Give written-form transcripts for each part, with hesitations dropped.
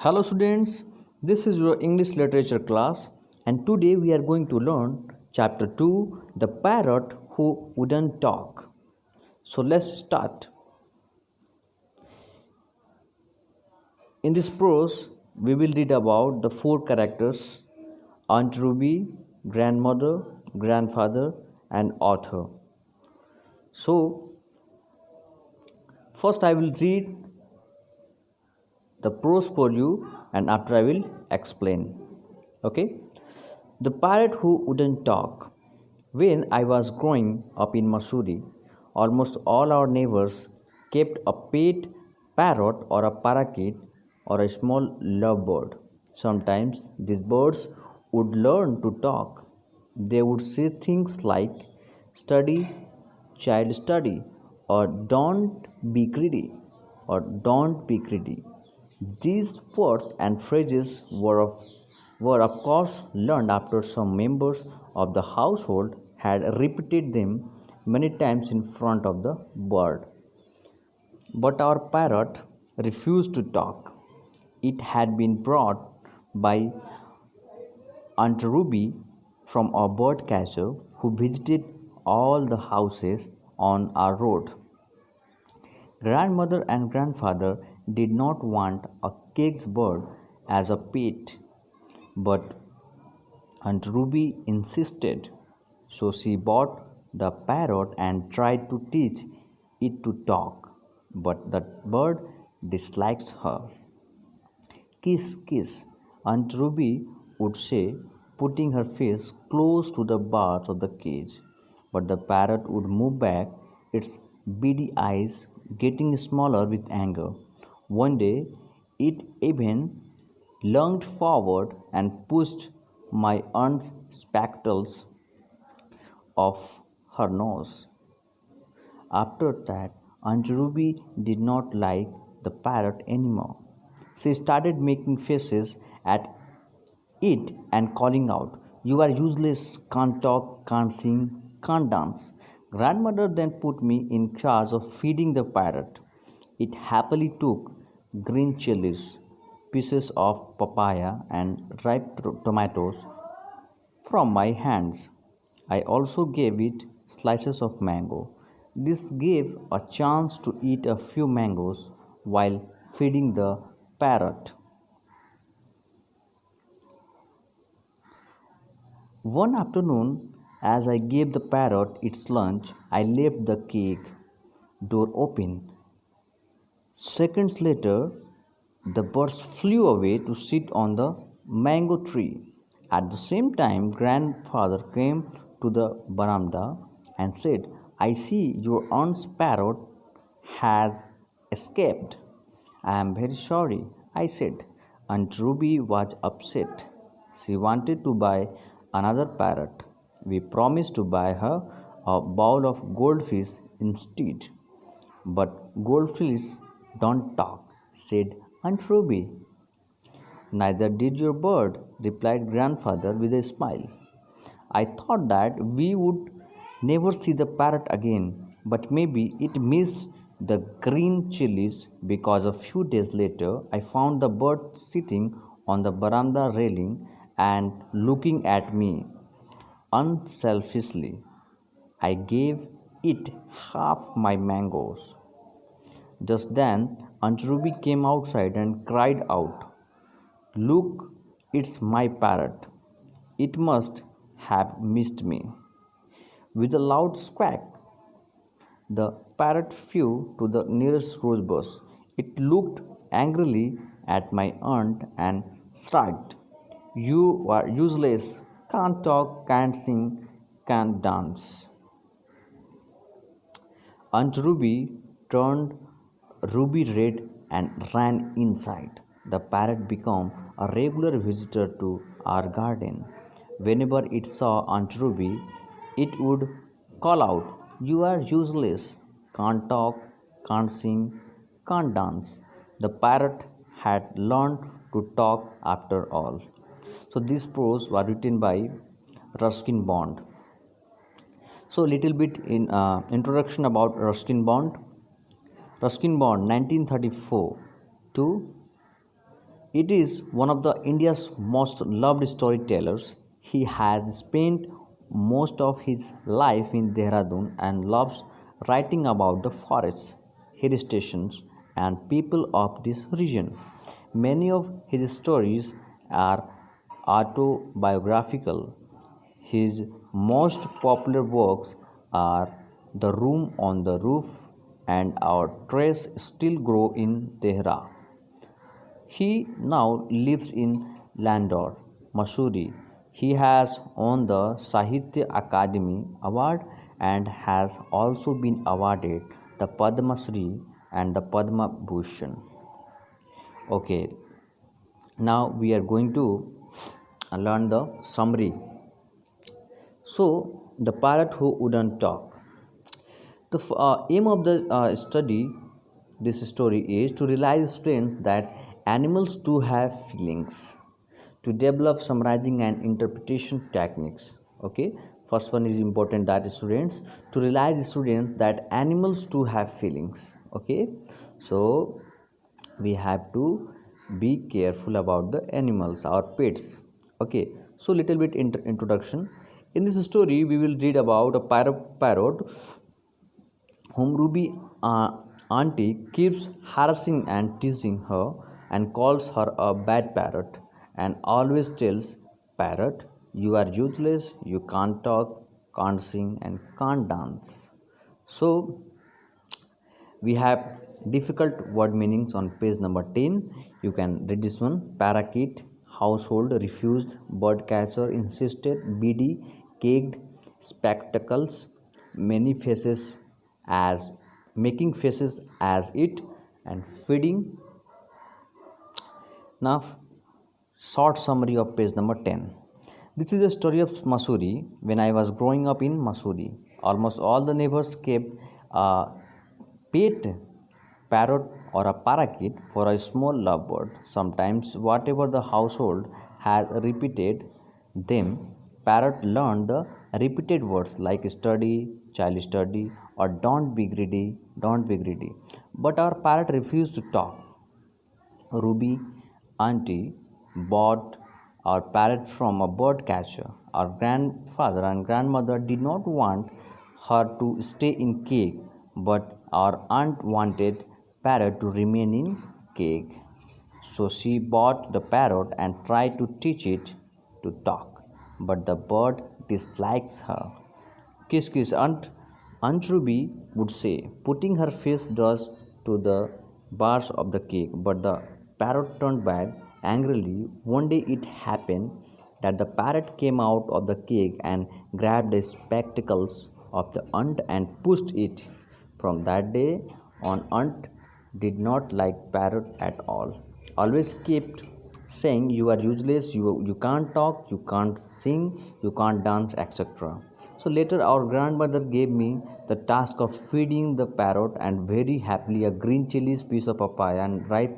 Hello students, this is your English literature class and today we are going to learn chapter 2 The Parrot Who Wouldn't Talk. So let's start. In this prose, we will read about the four characters Aunt Ruby, grandmother, grandfather, and author. So, first I will read the prose for you and after I will explain. Okay? The parrot who wouldn't talk. When I was growing up in Missouri, almost all our neighbors kept a pet parrot or a parakeet or a small lovebird. Sometimes these birds would learn to talk. They would say things like study, child study, or don't be greedy, or don't be greedy. These words and phrases were of course learned after some members of the household had repeated them many times in front of the bird. But our parrot refused to talk. It had been brought by Aunt Ruby from a bird catcher who visited all the houses on our road. Grandmother and grandfather did not want a caged bird as a pet, but Aunt Ruby insisted. So she bought the parrot and tried to teach it to talk, but the bird disliked her. Kiss, kiss, Aunt Ruby would say, putting her face close to the bars of the cage. But the parrot would move back, its beady eyes getting smaller with anger. One day, it even lunged forward and pushed my aunt's spectacles off her nose. After that, Aunt Ruby did not like the parrot anymore. She started making faces at it and calling out, "You are useless, can't talk, can't sing, can't dance." Grandmother then put me in charge of feeding the parrot. It happily took green chilies, pieces of papaya, and ripe tomatoes from my hands. I also gave it slices of mango. This gave a chance to eat a few mangoes while feeding the parrot. One afternoon, as I gave the parrot its lunch, I left the cage door open. Seconds later, the birds flew away to sit on the mango tree. At the same time, grandfather came to the veranda and said, "I see your aunt's parrot has escaped." "I am very sorry," I said. Aunt Ruby was upset. She wanted to buy another parrot. We promised to buy her a bowl of goldfish instead. "But goldfish don't talk," said Aunt Ruby. "Neither did your bird," replied grandfather with a smile. I thought that we would never see the parrot again, but maybe it missed the green chilies because a few days later I found the bird sitting on the veranda railing and looking at me unselfishly. I gave it half my mangoes. Just then, Aunt Ruby came outside and cried out, "Look, it's my parrot. It must have missed me." With a loud squawk, the parrot flew to the nearest rose bush. It looked angrily at my aunt and shrieked, "You are useless, can't talk, can't sing, can't dance." Aunt Ruby turned ruby red and ran inside. The parrot became a regular visitor to our garden. Whenever it saw Aunt Ruby, it would call out, "You are useless, can't talk, can't sing, can't dance." The parrot had learned to talk after all. So, this prose was written by Ruskin Bond. So, little bit in introduction about Ruskin Bond. Ruskin Bond, 1934 to It is one of the India's most loved storytellers. He has spent most of his life in Dehradun and loves writing about the forests, hill stations, and people of this region. Many of his stories are autobiographical. His most popular works are The Room on the Roof and Our Trees Still Grow in Tehra. He now lives in Landor, Mussoorie. He has won the Sahitya Akademi Award and has also been awarded the Padma Shri and the Padma Bhushan. Okay, now we are going to learn the summary. So, the parrot who wouldn't talk. The aim of the study, this story, is to realize students that animals do have feelings, to develop summarizing and interpretation techniques. Okay, first one is important, that students, to realize students that animals do have feelings. Okay, so we have to be careful about the animals, our pets. Okay, so little bit introduction. In this story we will read about a parrot whom Ruby auntie keeps harassing and teasing her and calls her a bad parrot and always tells parrot, you are useless, you can't talk, can't sing and can't dance. So we have difficult word meanings on page number 10. You can read this one. Parakeet, household, refused, bird catcher, insisted, beady, caked, spectacles, many faces as, making faces as it, and feeding. Now short summary of page number 10. This is a story of Mussoorie. When I was growing up in Mussoorie, almost all the neighbors kept a pet parrot or a parakeet for a small lovebird. Sometimes, whatever the household has repeated them, parrot learned the repeated words like study, child study, or don't be greedy, don't be greedy. But our parrot refused to talk. Ruby auntie bought our parrot from a bird catcher. Our grandfather and grandmother did not want her to stay in cage, but our aunt wanted parrot to remain in cage. So she bought the parrot and tried to teach it to talk, but the bird dislikes her. Kiss kiss Aunt Ruby would say, putting her face thus to the bars of the cake, but the parrot turned back angrily. One day it happened that the parrot came out of the cake and grabbed the spectacles of the aunt and pushed it. From that day on, aunt did not like parrot at all. Always kept saying, you are useless, you can't talk, you can't sing, you can't dance, etc. So later, our grandmother gave me the task of feeding the parrot, and very happily, a green chilies, piece of papaya, and ripe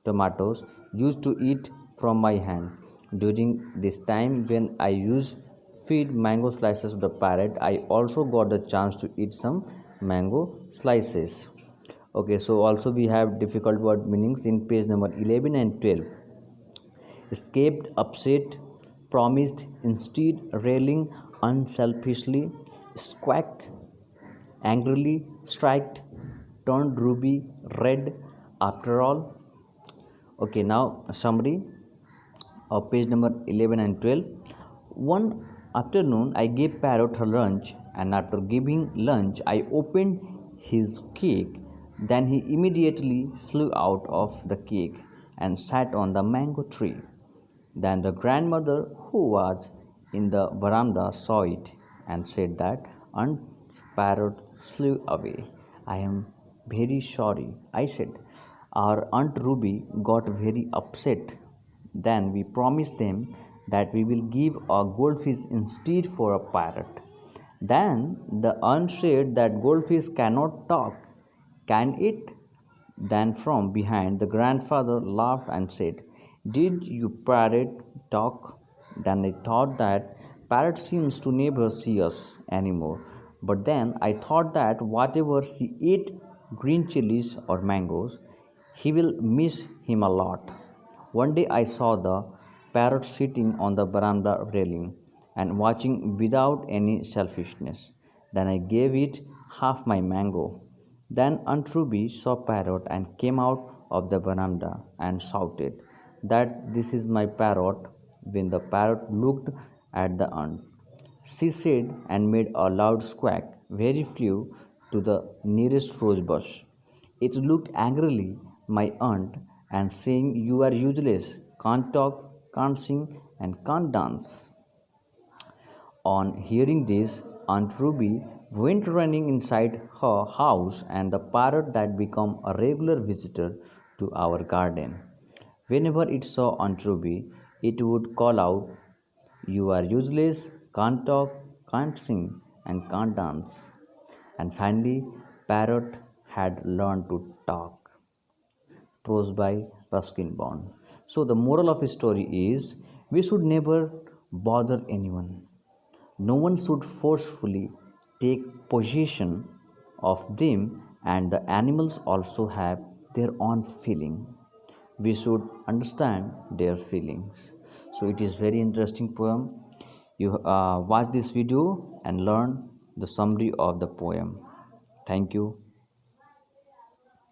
tomatoes used to eat from my hand. During this time, when I used feed mango slices to the parrot, I also got the chance to eat some mango slices. Okay, so also we have difficult word meanings in page number 11 and 12. Escaped, upset, promised, instead, railing, unselfishly, squawk, angrily, striked, turned ruby red, after all. Okay, now summary of page number 11 and 12. One afternoon, I gave Parrot her lunch, and after giving lunch, I opened his cake. Then he immediately flew out of the cake and sat on the mango tree. Then the grandmother, who was in the veranda, saw it and said that Aunt's parrot flew away. I am very sorry, I said. Our Aunt Ruby got very upset. Then we promised them that we will give a goldfish instead for a parrot. Then the aunt said that goldfish cannot talk, can it? Then from behind the grandfather laughed and said, did you parrot talk? Then I thought that parrot seems to never see us anymore. But then I thought that whatever she ate, green chilies or mangoes, he will miss him a lot. One day I saw the parrot sitting on the veranda railing and watching without any selfishness. Then I gave it half my mango. Then Aunt Ruby saw parrot and came out of the veranda and shouted that this is my parrot. When the parrot looked at the aunt, she said and made a loud squawk, very flew to the nearest rose bush. It looked angrily my aunt and saying, "You are useless, can't talk, can't sing, and can't dance." On hearing this, Aunt Ruby went running inside her house, and the parrot that became a regular visitor to our garden. Whenever it saw Aunt Ruby, it would call out, "You are useless, can't talk, can't sing, and can't dance." And finally, Parrot had learned to talk. Prose by Ruskin Bond. So, the moral of the story is we should never bother anyone. No one should forcefully take possession of them, and the animals also have their own feeling. We should understand their feelings. So, it is very interesting poem. You watch this video and learn the summary of the poem. Thank you.